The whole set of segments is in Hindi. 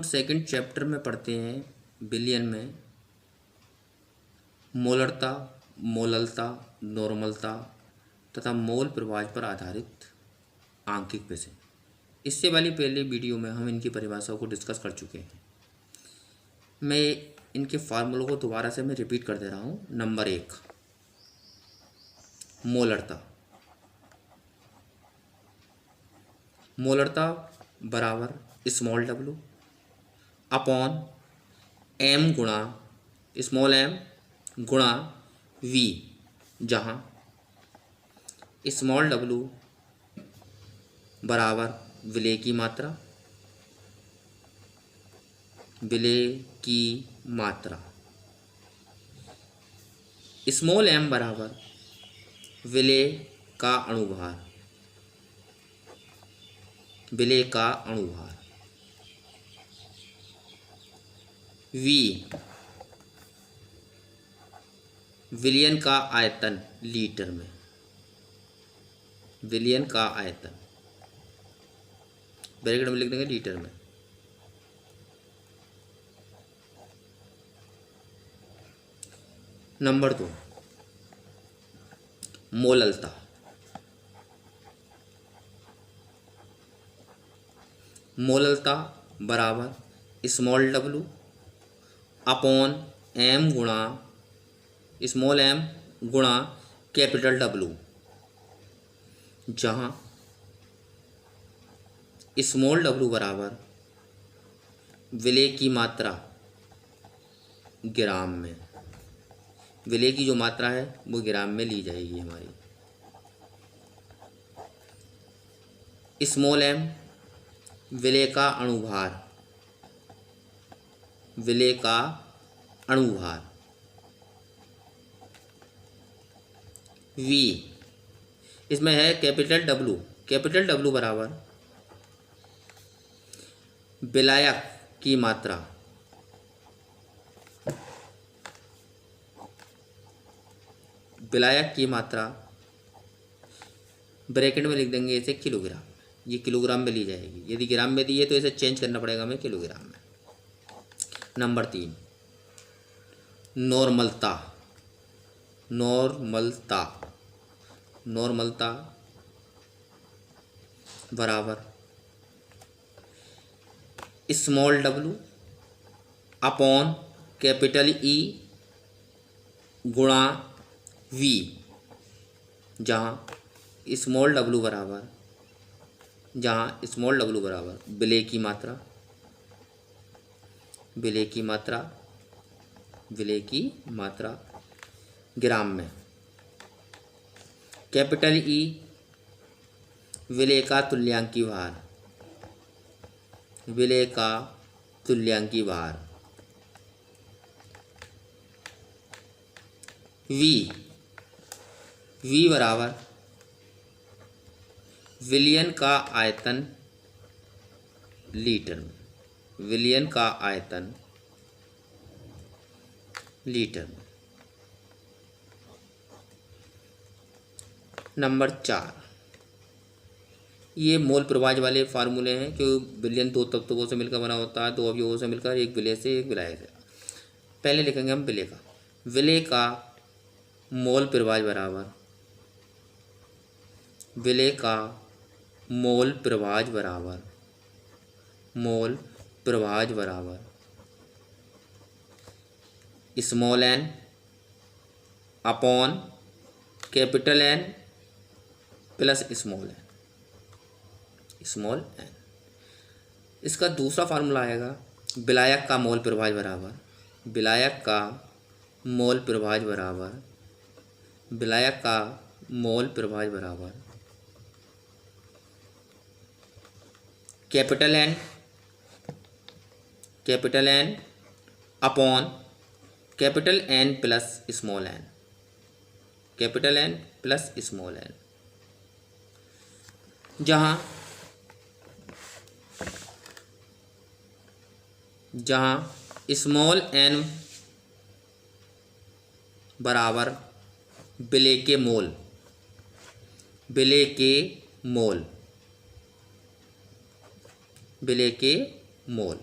सेकंड चैप्टर में पढ़ते हैं बिलियन में मोलरता, मोललता, नॉर्मलता तथा मोल प्रवाह पर आधारित आंकिक विषय। इससे वाली पहले वीडियो में हम इनकी परिभाषाओं को डिस्कस कर चुके हैं। मैं इनके फार्मूलों को दोबारा से मैं रिपीट कर दे रहा हूँ। नंबर 1 मोलरता। मोलरता बराबर स्मॉल w अपॉन m गुणा स्मॉल m गुणा v, जहाँ स्मॉल w बराबर विलेय की मात्रा, विलेय की मात्रा, स्मॉल m बराबर विलेय का अणुभार, विलेय का अणुभार, v विलयन का आयतन लीटर में, विलयन का आयतन ब्रैकेट में लिख देंगे लीटर में। नंबर 2 मोललता। मोललता बराबर स्मॉल w अपॉन m गुणा स्मॉल m गुणा कैपिटल W, जहाँ स्मॉल w बराबर विलेय की मात्रा ग्राम में, विलेय की जो मात्रा है वो ग्राम में ली जाएगी हमारी। स्मॉल m विलेय का अणुभार, विलेय का अणुभार, v इसमें है कैपिटल W। कैपिटल W बराबर विलायक की मात्रा, विलायक की मात्रा ब्रैकेट में लिख देंगे इसे किलोग्राम। ये किलोग्राम में ली जाएगी। यदि ग्राम में दी है तो इसे चेंज करना पड़ेगा हमें किलोग्राम में। नंबर 3 नॉर्मलता। नॉर्मलता, नॉर्मलता बराबर small w upon capital E गुणा v, जहाँ स्मॉल w बराबर, जहाँ स्मॉल w बराबर विलेय की मात्रा, विलेय की मात्रा, विलेय की मात्रा ग्राम में, कैपिटल E विलेय का तुल्यांकी भार, विलेय का तुल्यांकी भार, v बराबर विलयन का आयतन लीटर में, विलयन का आयतन लीटर में। नंबर 4 ये मोल प्रवाह वाले फार्मूले हैं कि विलयन 2 तत्वों से मिलकर बना होता है, 2 अवयवों से मिलकर, एक विलेय से एक विलायक से। पहले लिखेंगे हम विलेय का। विलेय का मोल प्रवाह बराबर, विलेय का मोल प्रवाह बराबर, मोल प्रवाह बराबर small n upon capital N plus small n, small n। इसका दूसरा फार्मूला आएगा विलायक का मोल प्रवाह बराबर, विलायक का मोल प्रवाह बराबर, विलायक का मोल प्रवाह बराबर capital N, capital N upon capital N plus small n, capital N plus small n, जहाँ स्मॉल n बराबर विलेय के मोल, विलेय के मोल, विलेय के मोल,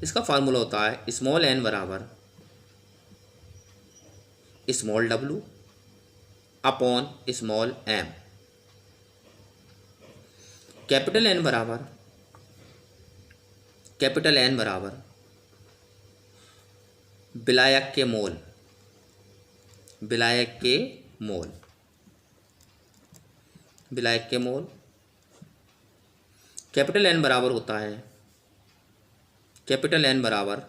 इसका फार्मूला होता है स्मॉल एन बराबर small W upon small M. Capital N बराबर विलायक के मोल, विलायक के मोल, विलायक के मोल। कैपिटल एन बराबर होता है कैपिटल एन बराबर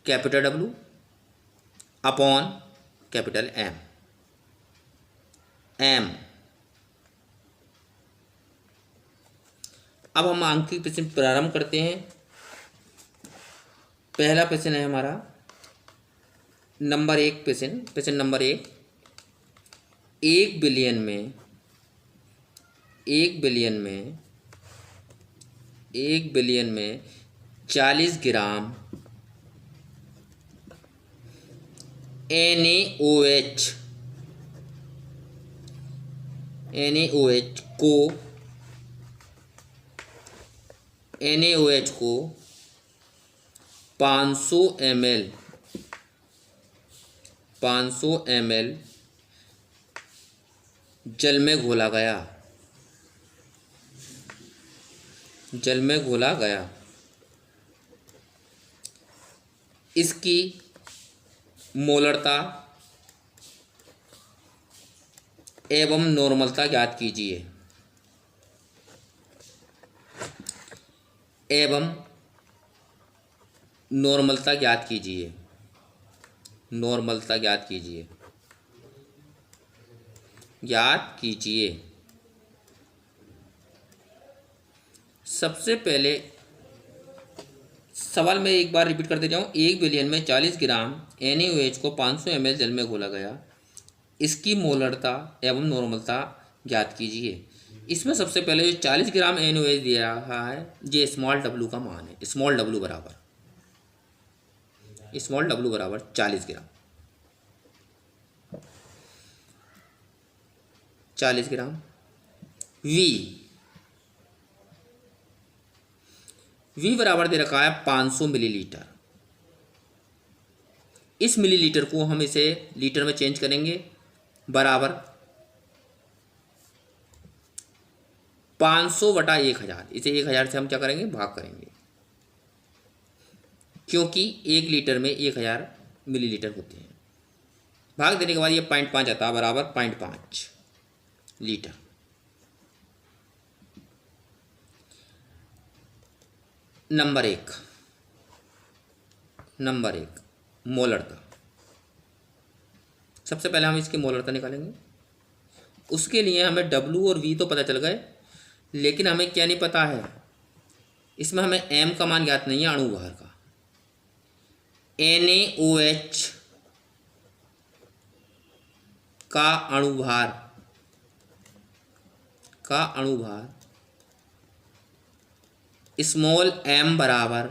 capital W upon capital M. अब हम अंक की प्रश्न प्रारंभ करते हैं। पहला प्रश्न है हमारा नंबर 1 प्रश्न नंबर 1। 1 बिलियन में 40 ग्राम NaOH को 500 ml जल में घोला गया। इसकी मोलरता एवं नॉर्मलता ज्ञात कीजिए। नॉर्मलता ज्ञात कीजिए। सबसे पहले सवाल में एक बार रिपीट कर दे जाऊँ। 1 बिलियन में 40 ग्राम NaOH को 500 ml जल में घोला गया। इसकी मोलरता एवं नॉर्मलता ज्ञात कीजिए। इसमें सबसे पहले जो 40 ग्राम NaOH दिया रहा है ये स्मॉल डब्लू का मान है। स्मॉल डब्लू बराबर 40 ग्राम। 40 ग्राम V बराबर दे रखा है 500 मिलीलीटर। इस मिलीलीटर को हम इसे लीटर में चेंज करेंगे बराबर 500 बटा 1000। इसे 1000 से हम क्या करेंगे, भाग करेंगे, क्योंकि 1 लीटर में 1000 मिलीलीटर होते हैं। भाग देने के बाद ये 0.5 आता है बराबर 0.5 लीटर। नंबर एक मोलरता। सबसे पहले हम इसकी मोलरता निकालेंगे। उसके लिए हमें W और V तो पता चल गए, लेकिन हमें क्या नहीं पता है, इसमें हमें M का मान ज्ञात नहीं है, अणु भार का। NaOH का अणुभार स्मॉल m बराबर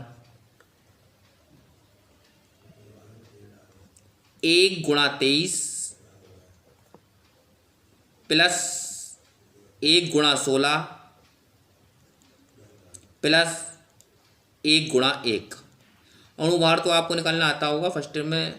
1 × 23 प्लस 1 × 16 प्लस 1 × 1। अणुभार तो आपको निकालना आता होगा, फर्स्ट में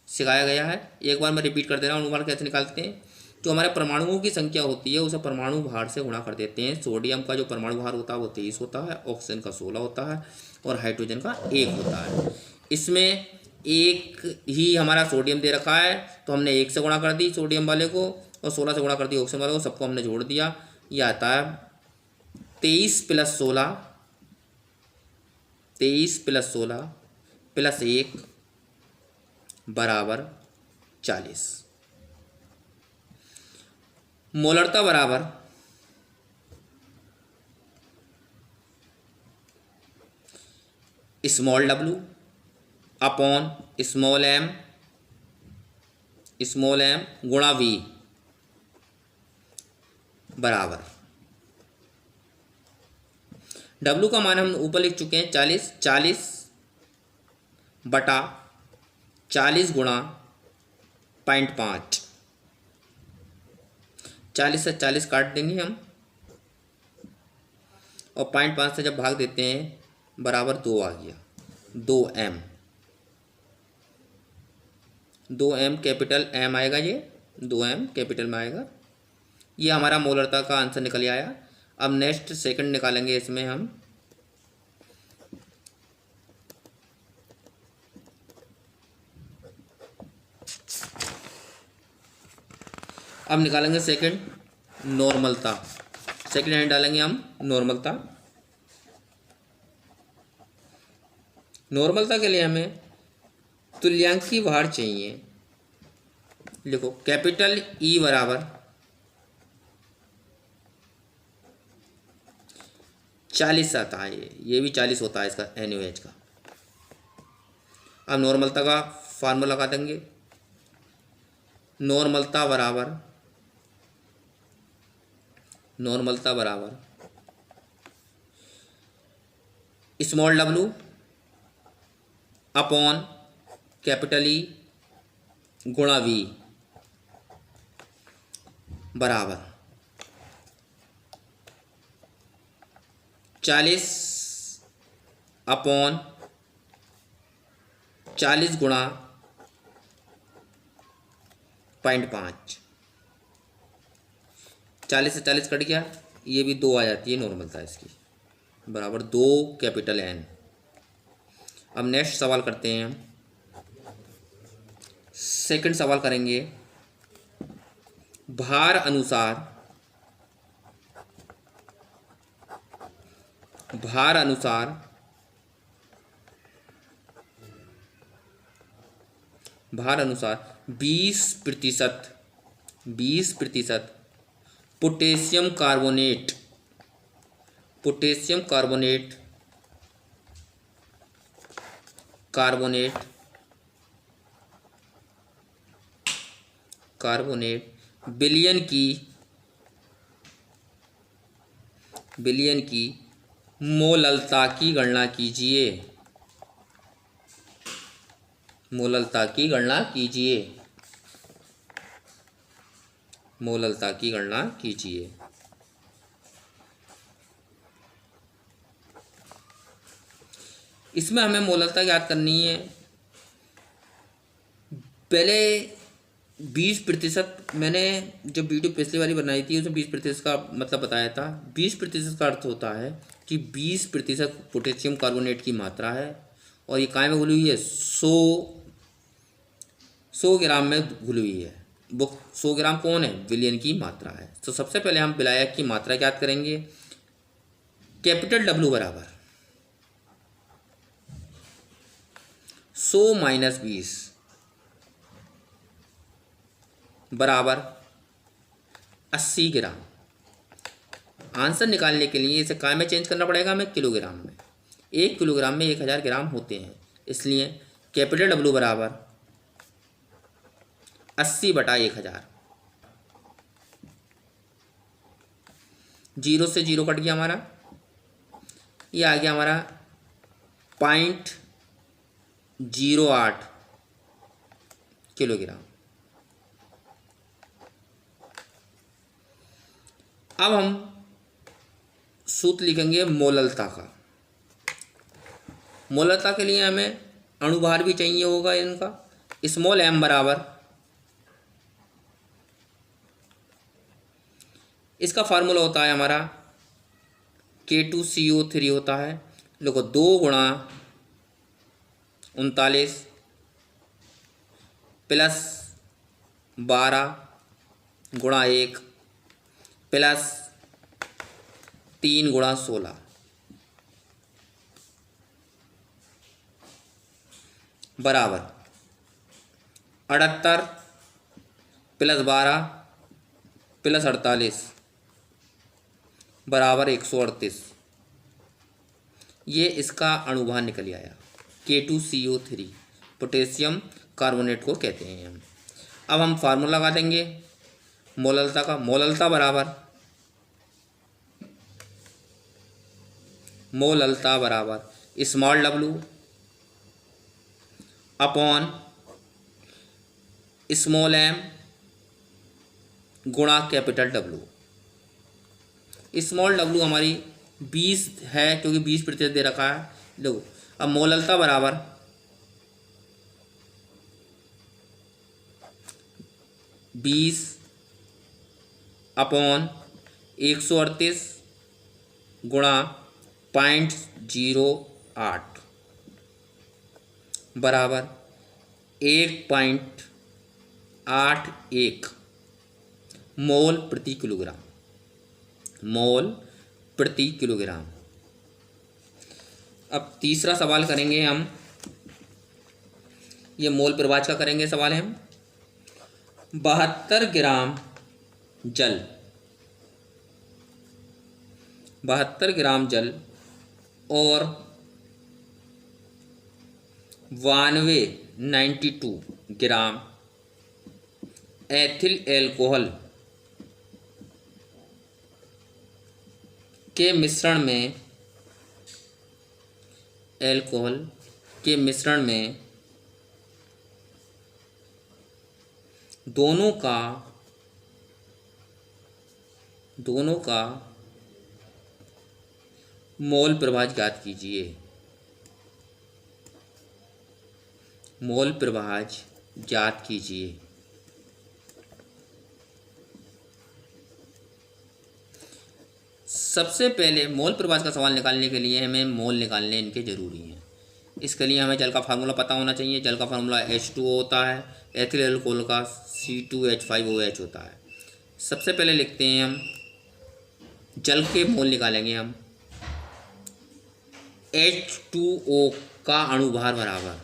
सिखाया गया है। एक बार मैं रिपीट कर दे रहा हूँ। अणुभार कैसे निकालते हैं, जो हमारे परमाणुओं की संख्या होती है उसे परमाणु भार से गुणा कर देते हैं। सोडियम का जो परमाणु भार होता है वो 23 होता है, ऑक्सीजन का 16 होता है और हाइड्रोजन का 1 होता है। इसमें एक ही हमारा सोडियम दे रखा है तो हमने 1 से गुणा कर दी सोडियम वाले को, और 16 से गुणा कर दी ऑक्सीजन वाले को, सबको हमने जोड़ दिया। ये आता है 23 + 16 + 1 बराबर 40। मोलरता बराबर small w upon small m गुणा V बराबर W का मान हम ऊपर लिख चुके हैं 40 बटा 40 गुणा 0.5। 40 से 40 काट देंगे हम, और 0.5 से जब भाग देते हैं बराबर 2 आ गया, 2m, 2m कैपिटल m आएगा, ये 2m कैपिटल में आएगा। ये हमारा मोलरता का आंसर निकल आया। अब नेक्स्ट सेकंड निकालेंगे इसमें हम। अब निकालेंगे सेकंड, नॉर्मलता। सेकंड हैंड डालेंगे हम नॉर्मलता। नॉर्मलता के लिए हमें तुल्यांकी भार चाहिए। लिखो कैपिटल ई बराबर 40 आता है, ये भी 40 होता है इसका NaOH का। अब नॉर्मलता का फार्मूला लगा देंगे। नॉर्मलता बराबर small w upon capital E गुणा v बराबर 40 अपॉन 40 गुणा 0.5। 40 से 40 कट गया, ये भी 2 आ जाती है नॉर्मलता इसकी, बराबर 2 कैपिटल N। अब नेक्स्ट सवाल करते हैं हम। सेकंड सवाल करेंगे, भार अनुसार भार अनुसार 20% पोटेशियम कार्बोनेट बिलियन की मोललता की गणना कीजिए। मोललता की गणना कीजिए। इसमें हमें मोललता याद करनी है। पहले 20%, मैंने जब वीडियो पिछली वाली बनाई थी उसमें 20% का मतलब बताया था। 20% का अर्थ होता है कि 20% पोटेशियम कार्बोनेट की मात्रा है और ये काय में घुली हुई है, 100 ग्राम में घुली हुई है। वो 100 ग्राम कौन है, विलयन की मात्रा है। तो सबसे पहले हम विलायक की मात्रा याद करेंगे। कैपिटल W बराबर 100 - 20 बराबर 80 ग्राम। आंसर निकालने के लिए इसे काय में चेंज करना पड़ेगा हमें, किलोग्राम में। 1 किलोग्राम में 1000 ग्राम होते हैं, इसलिए कैपिटल W बराबर 80/1000। 0 से 0 कट गया हमारा, ये आ गया हमारा 0.08 किलोग्राम। अब हम सूत्र लिखेंगे मोललता का। मोललता के लिए हमें अणुभार भी चाहिए होगा इनका। स्मॉल m बराबर, इसका फार्मूला होता है हमारा K2CO3 होता है। देखो 2 गुणा 39 प्लस 12 गुणा 1 प्लस 3 गुणा 16 बराबर 78 प्लस 12 प्लस 48 बराबर 138। ये इसका अणुभार निकल आया, K2CO3 पोटेशियम कार्बोनेट को कहते हैं हम। अब हम फार्मूला लगा देंगे मोललता का। मोललता बराबर small w upon small m गुणा कैपिटल W। स्मॉल w हमारी 20 है क्योंकि 20% दे रखा है। देखो अब मोललता बराबर 20/138 गुणा 0.08 बराबर 1.81 मोल प्रति किलोग्राम। मोल प्रति किलोग्राम। अब तीसरा सवाल करेंगे हम, ये मोल प्रवाह का करेंगे सवाल हम। 72 ग्राम जल, 72 ग्राम जल और 92 ग्राम एथिल एल्कोहल के मिश्रण में, एल्कोहल के मिश्रण में दोनों का मोल प्रवाह ज्ञात कीजिए। मोल प्रवाह ज्ञात कीजिए। सबसे पहले मोल प्रवाह का सवाल निकालने के लिए हमें मोल निकालने इनके ज़रूरी हैं। इसके लिए हमें जल का फार्मूला पता होना चाहिए। जल का फार्मूला H2O होता है, एथिल एल्कोहल का C2H5OH होता है। सबसे पहले लिखते हैं हम, जल के मोल निकालेंगे हम। H2O का अणुभार बराबर,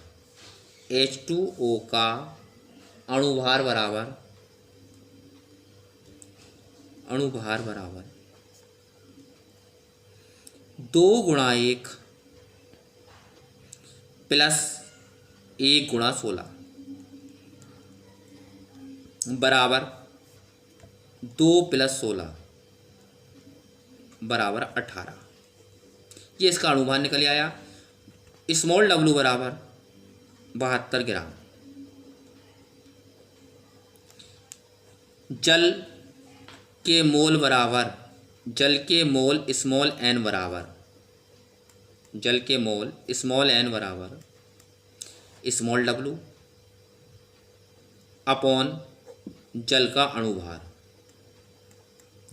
H2O का अणुभार बराबर 2 गुणा 1 प्लस 1 गुणा 16 बराबर 2 प्लस 16 बराबर 18। ये इसका अणुभार निकल आया। स्मॉल w बराबर 72 ग्राम। जल के मोल बराबर, जल के मोल स्मॉल n बराबर, जल के मोल स्मॉल n बराबर स्मॉल w अपॉन जल का अणुभार,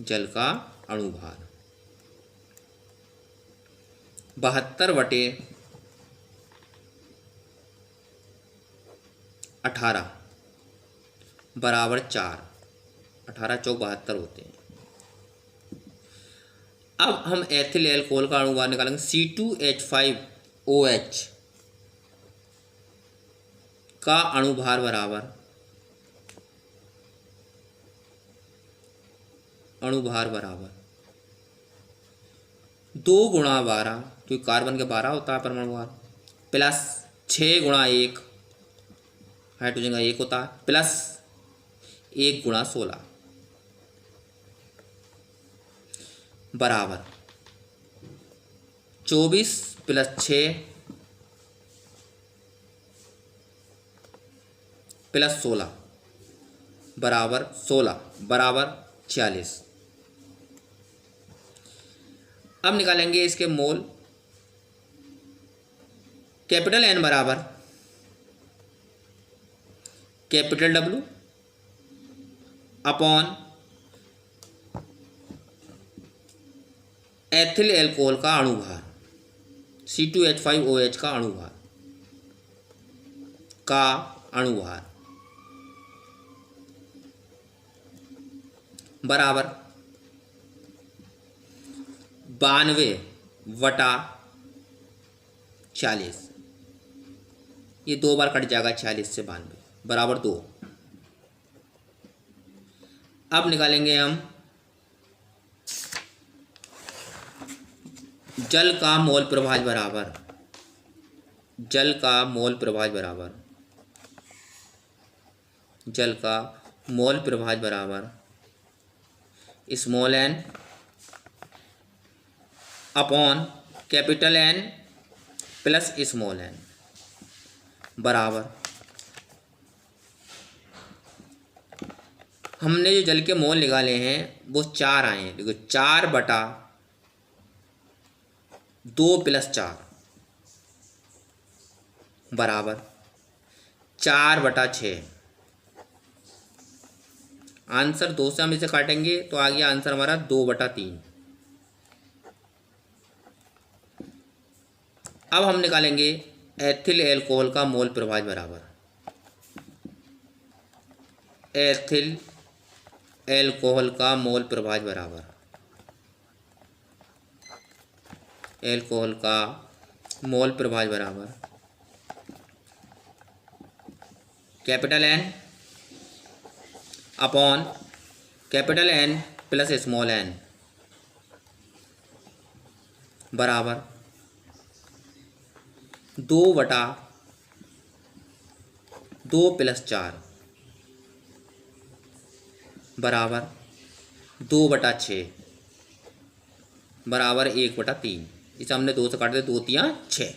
जल का अणुभार 72/18 बराबर 4। 18 चौक 72 होते हैं। अब हम एथिल एल्कोहल का अणुभार निकालेंगे। C2H5OH का अणुभार बराबर, अणुभार बराबर 2 गुणा 12, क्योंकि कार्बन के 12 होता है परमाणु भार, प्लस 6 गुणा 1, हाइड्रोजन का 1 होता है, प्लस 1 गुणा 16 बराबर 24 प्लस 6 प्लस 16 बराबर 16 बराबर 46। अब निकालेंगे इसके मोल। कैपिटल N बराबर capital W upon ethyl alcohol का अणुभार, C2H5OH का अणुभार, का अणुभार बराबर 92/40। ये 2 बार कट जाएगा, 46 से 92 बराबर 2। अब निकालेंगे हम जल का मोल प्रवाह बराबर, जल का मोल प्रवाह बराबर, जल का मोल प्रवाह बराबर small n upon capital N plus small n बराबर, हमने जो जल के मोल निकाले हैं वो 4 आए हैं। देखो 4/72 2+4 बराबर 4/6। आंसर 2 से हम इसे काटेंगे तो आ गया आंसर हमारा 2/3। अब हम निकालेंगे एथिल एल्कोहल का मोल प्रभाज बराबर एथिल एल्कोहल का मोल प्रभाज बराबर एल्कोहल का मोल प्रभाज बराबर capital N upon capital N plus small N बराबर 2/2+4 बराबर 2/6 बराबर 1/3। इसे हमने 2 से काट दिया, 2×3 = 6।